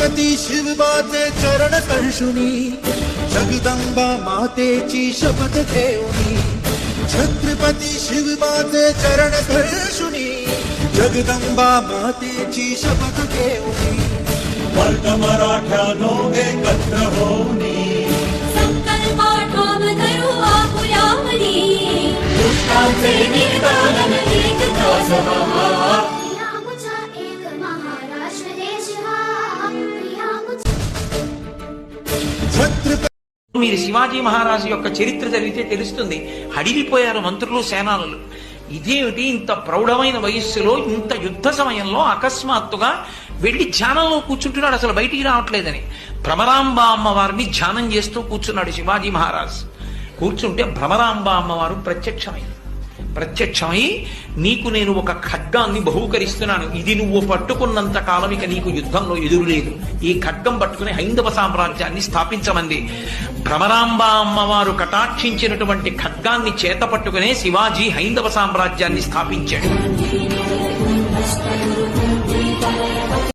छत्रपती शिवबाचे चरण स्पर्शुनी जगदंबा मातेची शपथ घेऊनी छत्रपती शिवबाचे चरण स्पर्शुनी जगदंबा मातेची शपथ घेऊनी वर्ग मराठ्यानो एकत्र होऊनी संकल्प ठाम धरू आपुल्यावरी दुष्टांचे निर्दालन एकता सहा మీరు శివాజీ మహారాజు యొక్క చరిత్ర చదివితే తెలుస్తుంది. హడిలిపోయారు మంత్రులు, సేనానులు. ఇదేమిటి ఇంత ప్రౌఢమైన వయస్సులో ఇంత యుద్ధ సమయంలో అకస్మాత్తుగా వెళ్లి ధ్యానంలో కూర్చుంటున్నాడు, అసలు బయటికి రావట్లేదని. భ్రమరాంబ అమ్మవారిని ధ్యానం చేస్తూ కూర్చున్నాడు శివాజీ మహారాజ్. కూర్చుంటే భ్రమరాంబ అమ్మవారు ప్రత్యక్షమై నీకు నేను ఒక ఖడ్గాన్ని బహూకరిస్తున్నాను, ఇది నువ్వు పట్టుకున్నంత కాలం ఇక నీకు యుద్ధంలో ఎదురులేదు, ఈ ఖడ్గం పట్టుకుని హైందవ సామ్రాజ్యాన్ని స్థాపించమంది. భ్రమరాంబ అమ్మవారు కటాక్షించినటువంటి ఖడ్గాన్ని చేత పట్టుకునే శివాజీ హైందవ సామ్రాజ్యాన్ని స్థాపించాడు.